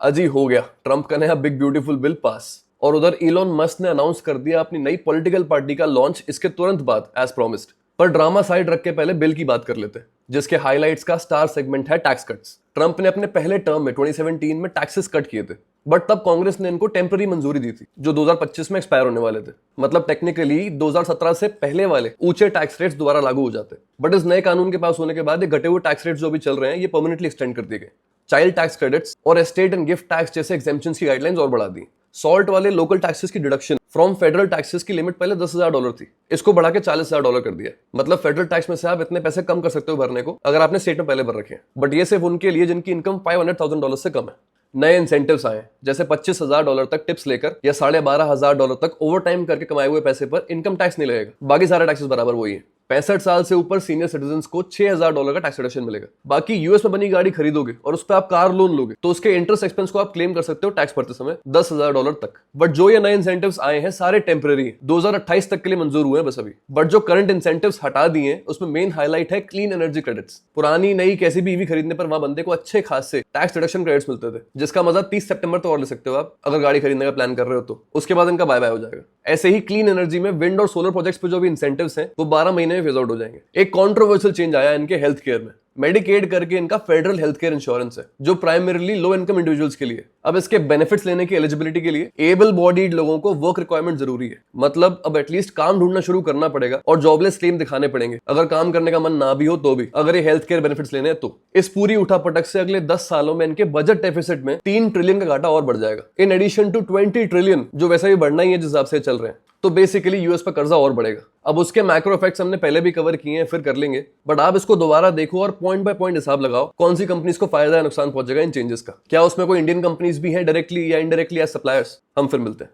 अजी हो गया ट्रंप का नया बिग ब्यूटीफुल बिल पास। और उधर इलॉन मस्क ने अनाउंस कर दिया अपनी नई पॉलिटिकल पार्टी का लॉन्च इसके तुरंत बाद एज प्रॉमिस्ड। पर ड्रामा साइड रख के पहले बिल की बात कर लेते हैं, जिसके हाइलाइट्स का स्टार सेगमेंट है टैक्स कट्स। ट्रंप ने अपने पहले टर्म में 2017 में टैक्सेस कट किए थे, बट तब कांग्रेस ने इनको टेम्पररी मंजूरी दी थी जो 2025 में एक्सपायर होने वाले थे। मतलब टेक्निकली 2017 से पहले वाले ऊंचे टैक्स रेट्स दोबारा लागू हो जाते, बट इस नए कानून के पास होने के बाद ये घटे हुए टैक्स रेट्स जो अभी चल रहे हैं ये परमानेंटली एक्सटेंड कर दिए गए। चाइल्ड टैक्स क्रेडिट्स और एस्टेट एंड गिफ्ट टैक्स जैसे एग्जेम्पशंस की गाइडलाइंस और बढ़ा दी। सॉल्ट वाले लोकल टैक्सेस की डिडक्शन फ्रॉम फेडरल टैक्सेस की लिमिट पहले $10,000 थी, इसको बढ़ा के $40,000 कर दिया। मतलब फेडरल टैक्स में से आप इतने पैसे कम कर सकते हो भरने को अगर आपने स्टेट में पहले भर रखे हैं, बट ये सिर्फ उनके लिए जिनकी इनकम $500,000 से कम है। नए इंसेंटिव्स आए जैसे $25,000 तक टिप्स लेकर या $12,500 तक ओवर टाइम करके कमाए हुए पैसे पर इनकम टैक्स नहीं लगेगा, बाकी सारे टैक्सेस बराबर वही है। 65 साल से ऊपर सीनियर सिटीजन को $6,000 का टैक्स रिडक्शन मिलेगा। बाकी यूएस में बनी गाड़ी खरीदोगे और उस पर आप कार लोन लोगे तो उसके इंटरेस्ट एक्सपेंस को आप क्लेम कर सकते हो टैक्स भरते समय $10,000 तक। बट जो ये नए इंसेंटिव्स आए हैं सारे टेम्पररी हैं, 2028 तक के लिए मंजूर हुए हैं बस अभी। बट जो करंट इंसेंटिव्स हटा दिए उसमें मेन हाईलाइट है क्लीन एनर्जी क्रेडिट्स। पुरानी नई कैसी भी ईवी खरीदने पर वहां बंदे को अच्छे खासे टैक्स रिडक्शन क्रेडिट्स मिलते थे, जिसका मजा 30 सितंबर तो और ले सकते हो आप अगर गाड़ी खरीदने का प्लान कर रहे हो तो। उसके बाद इनका बाय बाय हो जाएगा। ऐसे ही क्लीन एनर्जी में विंड और सोलर प्रोजेक्ट्स पे जो भी इंसेंटिव्स हैं वो 12 महीने में फेज आउट हो जाएंगे। एक कंट्रोवर्शियल चेंज आया इनके हेल्थ केयर में। मेडिकेड करके इनका फेडरल हेल्थ केयर इंश्योरेंस है जो प्राइमरीली लो इनकम इंडिविजुअल्स के लिए। अब इसके बेनिफिट्स लेने की एलिजिबिलिटी के लिए एबल बॉडीड लोगों को वर्क रिक्वायरमेंट जरूरी है। मतलब अब एटलीस्ट काम ढूंढना शुरू करना पड़ेगा और जॉबलेस क्लेम दिखाने पड़ेंगे अगर काम करने का मन ना भी हो तो भी, अगर ये हेल्थ केयर बेनिफिट्स लेने हैं तो। इस पूरी उठापटक से अगले 10 सालों में इनके बजट डेफिसिट में 3 ट्रिलियन का घाटा और बढ़ जाएगा, इन एडिशन टू 20 ट्रिलियन जो वैसे भी बढ़ना ही है जिस हिसाब से चल रहे हैं। तो बेसिकली यूएस पर कर्जा और बढ़ेगा। अब उसके मैक्रो इफेक्ट्स हमने पहले भी कवर किए हैं, फिर कर लेंगे, बट आप इसको दोबारा देखो और पॉइंट बाय पॉइंट हिसाब लगाओ कौन सी कंपनीज को फायदा या नुकसान पहुंचेगा इन चेंजेस का। क्या उसमें कोई इंडियन कंपनीज भी हैं डायरेक्टली या इनडायरेक्टली एज सप्लायर्स। हम फिर मिलते हैं।